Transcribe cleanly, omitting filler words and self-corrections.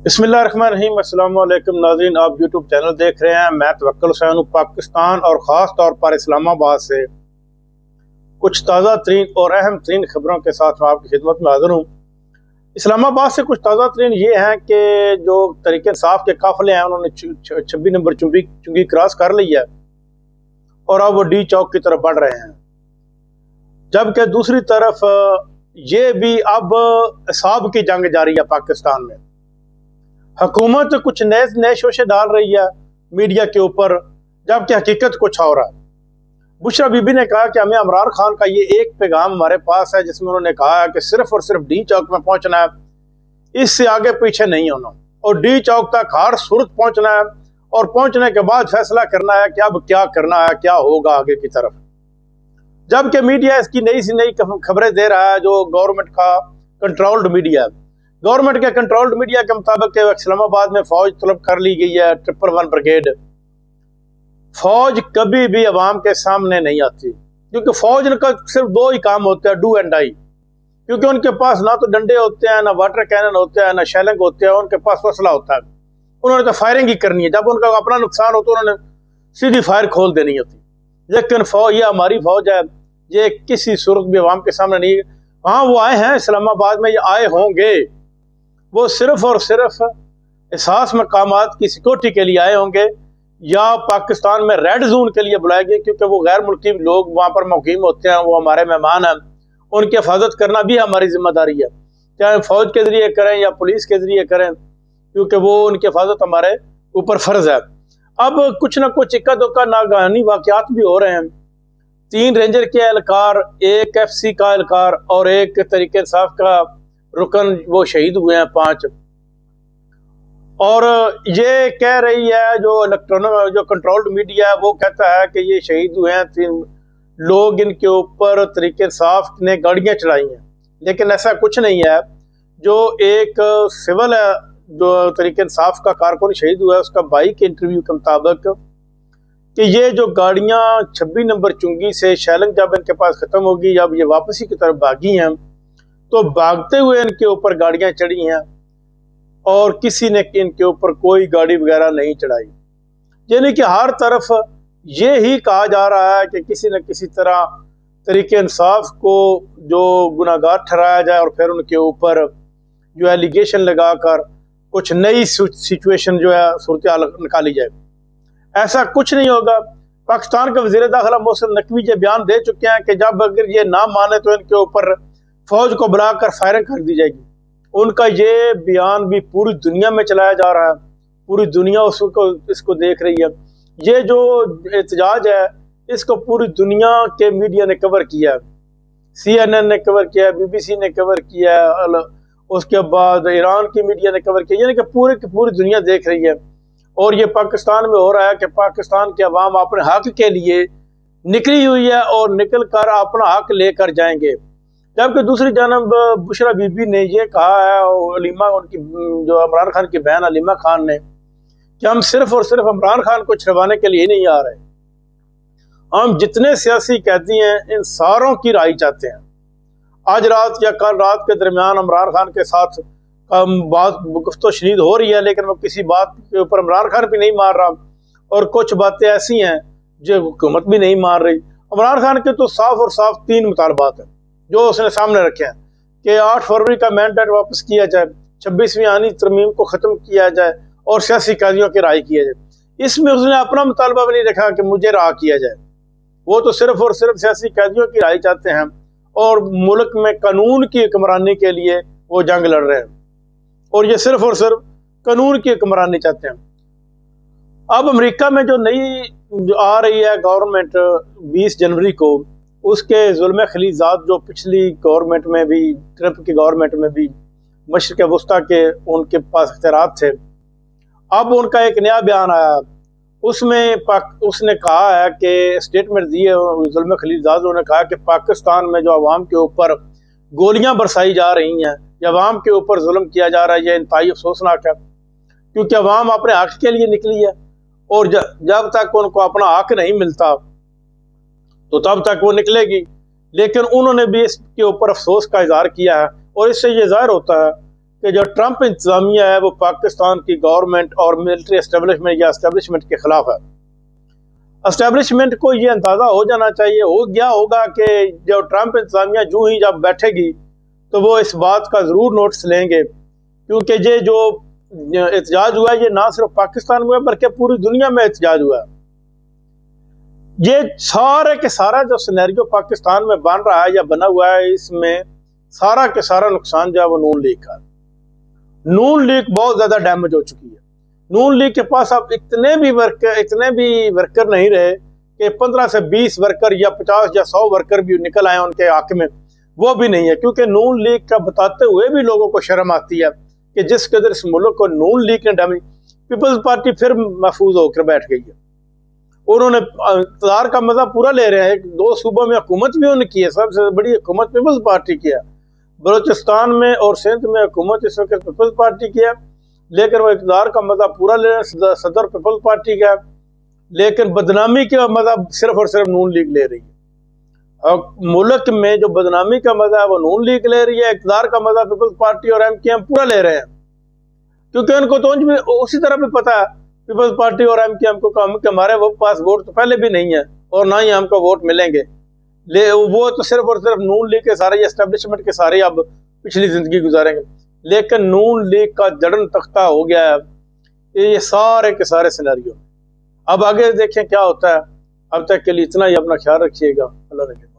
बिस्मिल्लाहिर्रहमानिर्रहीम। अस्सलाम वालेकुम नाज़रीन, आप यूट्यूब चैनल देख रहे हैं। मैं तवक्कुल हुसैन हूं। पाकिस्तान और ख़ास तौर पर इस्लामाबाद से कुछ ताज़ा तरीन और अहम तरीन खबरों के साथ मैं आपकी खिदमत में हाज़िर हूँ। इस्लामाबाद से कुछ ताज़ा तरीन ये हैं कि जो तरीके इंसाफ के काफ़िले हैं उन्होंने 26 नंबर चुंगी क्रॉस कर ली है और अब वो डी चौक की तरफ बढ़ रहे हैं। जबकि दूसरी तरफ ये भी अब हिसाब की जंग जारी है पाकिस्तान में। हुकूमत कुछ नए शोशे डाल रही है मीडिया के ऊपर, जबकि हकीकत कुछ और है। बुशरा बीबी ने कहा कि हमें इमरान खान का ये एक पैगाम हमारे पास है जिसमें उन्होंने कहा है कि सिर्फ और सिर्फ डी चौक में पहुंचना है, इससे आगे पीछे नहीं होना, और डी चौक तक हर सूरत पहुंचना है और पहुंचने के बाद फैसला करना है कि अब क्या करना है, क्या होगा आगे की तरफ। जबकि मीडिया इसकी नई सी नई खबरें दे रहा है, जो गवर्नमेंट का कंट्रोल्ड मीडिया है। गवर्नमेंट के कंट्रोल्ड मीडिया के मुताबिक इस्लामाबाद में फौज तलब कर ली गई है, 111 ब्रिगेड। फौज कभी भी अवाम के सामने नहीं आती, क्योंकि फौज का सिर्फ दो ही काम होते हैं, डू एंड डाई। क्योंकि उनके पास ना तो डंडे होते हैं, ना वाटर कैनन होते हैं, ना शेलिंग होते हैं, उनके पास फसला होता है। उन्होंने तो फायरिंग ही करनी है। जब उनका अपना नुकसान हो तो उन्होंने सीधी फायर खोल देनी होती। लेकिन फौज, ये हमारी फौज है, ये किसी सूरत भी अवाम के सामने नहीं। हाँ, वो आए हैं इस्लामाबाद में, ये आए होंगे, वो सिर्फ और सिर्फ एहसास मकामात की सिक्योरिटी के लिए आए होंगे या पाकिस्तान में रेड जोन के लिए बुलाए गए, क्योंकि वो गैर मुल्की लोग वहाँ पर मुकीम होते हैं, वो हमारे मेहमान हैं। उनकी हिफाजत करना भी हमारी जिम्मेदारी है, चाहे फौज के जरिए करें या पुलिस के जरिए करें, क्योंकि वो उनकी हिफाजत हमारे ऊपर फर्ज है। अब कुछ ना कुछ इक्का दुक्का नागहानी वाकयात भी हो रहे हैं। 3 रेंजर के एहलकार, एक FC का एहलकार और एक तरीके इंसाफ का रुकन वो शहीद हुए हैं 5। और ये कह रही है जो कंट्रोल्ड मीडिया है, वो कहता है कि ये शहीद हुए हैं 3 लोग, इनके ऊपर तरीके इंसाफ ने गाड़ियां चलाई हैं। लेकिन ऐसा कुछ नहीं है। जो एक सिविल है, जो तरीके इंसाफ का कारकुन शहीद हुआ है, उसका भाई के इंटरव्यू के मुताबिक कि ये जो गाड़ियां 26 नंबर चुंगी से शेलिंग जब इनके पास खत्म होगी, जब ये वापसी की तरफ भागी हैं, तो भागते हुए इनके ऊपर गाड़ियां चढ़ी हैं और किसी ने इनके ऊपर कोई गाड़ी वगैरह नहीं चढ़ाई। यानी कि हर तरफ ये ही कहा जा रहा है कि किसी न किसी तरह तरीके इंसाफ को जो गुनाहगार ठहराया जाए और फिर उनके ऊपर जो एलिगेशन लगाकर कुछ नई सिचुएशन जो है सूरत हाल निकाली जाए। ऐसा कुछ नहीं होगा। पाकिस्तान के वज़ीर दाखिला मोहसिन नकवी ये बयान दे चुके हैं कि जब अगर ये ना माने तो इनके ऊपर फौज को बुलाकर फायरिंग कर दी जाएगी। उनका ये बयान भी पूरी दुनिया में चलाया जा रहा है, पूरी दुनिया इसको देख रही है। ये जो एहतजाज है, इसको पूरी दुनिया के मीडिया ने कवर किया है। CNN ने कवर किया है, BBC ने कवर किया है, उसके बाद ईरान की मीडिया ने कवर किया। यानी कि पूरी की पूरी दुनिया देख रही है। और ये पाकिस्तान में हो रहा है कि पाकिस्तान के अवाम अपने हक के लिए निकली हुई है और निकल कर अपना हक लेकर जाएंगे। जबकि दूसरी जानब बुशरा बीबी ने यह कहा है, अलीमा, उनकी जो इमरान खान की बहन अलीमा खान ने, कि हम सिर्फ और सिर्फ इमरान खान को छुड़वाने के लिए नहीं आ रहे, हम जितने सियासी कैदी हैं इन सारों की राय चाहते हैं। आज रात या कल रात के दरमियान इमरान खान के साथ बात गुफ्तो शनीद हो रही है, लेकिन वो किसी बात के ऊपर इमरान खान भी नहीं मार रहा, और कुछ बातें ऐसी हैं जो हुकूमत भी नहीं मार रही। इमरान खान के तो साफ और साफ 3 मुतालबात हैं जो उसने सामने रखे हैं कि 8 फरवरी का मैंडेट वापस किया जाए, 26वीं आनी तरमीम को ख़त्म किया जाए और सियासी कैदियों की राय किया जाए। इसमें उसने अपना मुतालबा भी नहीं रखा कि मुझे रहा किया जाए। वो तो सिर्फ और सिर्फ सियासी कैदियों की राय चाहते हैं और मुल्क में कानून की हुक्मरानी के लिए वो जंग लड़ रहे हैं, और ये सिर्फ और सिर्फ कानून की हुक्मरानी चाहते हैं। अब अमेरिका में जो नई आ रही है गवर्नमेंट 20 जनवरी को, उसके जुल्म खलीजात जो पिछली गवर्नमेंट में भी, ट्रंप की गवर्नमेंट में भी मशरिक़ वस्ता के उनके पास इख्तियारात थे। अब उनका एक नया बयान आया, उसमें उसने कहा है कि स्टेटमेंट दिए जुल्म खलीजात, उन्होंने कहा कि पाकिस्तान में जो अवाम के ऊपर गोलियां बरसाई जा रही हैं या अवाम के ऊपर जुल्म किया जा रहा है, यह इंतहाई अफसोसनाक है, क्योंकि अवाम अपने हक के लिए निकली है और जब तक उनको अपना हक नहीं मिलता तो तब तक वो निकलेगी। लेकिन उन्होंने भी इसके ऊपर अफसोस का इजहार किया है, और इससे ये जाहिर होता है कि जो ट्रंप इंतजामिया है वो पाकिस्तान की गवर्नमेंट और मिलिट्री एस्टेब्लिशमेंट या एस्टेब्लिशमेंट के खिलाफ है। एस्टेब्लिशमेंट को ये अंदाजा हो जाना चाहिए, हो गया होगा कि जो ट्रंप इंतजामिया जो ही जब बैठेगी तो वो इस बात का जरूर नोटिस लेंगे, क्योंकि ये जो एहतजाज हुआ है ये ना सिर्फ पाकिस्तान में बल्कि पूरी दुनिया में एहतजाज हुआ है। ये सारे के सारा जो सिनेरियो पाकिस्तान में बन रहा है या बना हुआ है, इसमें सारा के सारा नुकसान जो है वो नून लीग का। नून लीग बहुत ज्यादा डैमेज हो चुकी है। नून लीग के पास अब इतने भी वर्कर नहीं रहे कि 15 से 20 वर्कर या 50 या 100 वर्कर भी निकल आए उनके हक में, वो भी नहीं है। क्योंकि नून लीग का बताते हुए भी लोगों को शर्म आती है कि जिस कदर इस मुल्क को नून लीग ने डैमेज, पीपल्स पार्टी फिर महफूज होकर बैठ गई है। उन्होंने इक़्तिदार का मजा पूरा ले रहे हैं। 2 सूबों में हुकूमत भी उन्होंने की है, सबसे बड़ी हुकूमत पीपल्स पार्टी की है। बलूचिस्तान में और सिंध में हुकूमत इस वक्त पीपल्स पार्टी की है, लेकिन वो इक़्तिदार का मजा पूरा ले रहे हैं, सदर पीपल्स पार्टी का है, लेकिन बदनामी का मजा सिर्फ और सिर्फ नून लीग ले रही है। और मुल्क में जो बदनामी का मजा है वो नून लीग ले रही है, इक़्तिदार का मजा पीपल्स पार्टी और MKM पूरा ले रहे हैं। क्योंकि उनको तो उसी तरह भी पता है पीपल्स पार्टी और MKM को कि हमारे वो पास वोट तो पहले भी नहीं है और ना ही हमको वोट मिलेंगे। वो तो सिर्फ और सिर्फ नून लीग के सारे एस्टेब्लिशमेंट के सारे अब पिछली जिंदगी गुजारेंगे। लेकिन नून लीग का जड़न तख्ता हो गया है ये सारे के सारे सिनेरियो। अब आगे देखें क्या होता है। अब तक के लिए इतना ही, अपना ख्याल रखिएगा। अल्लाह रखिए।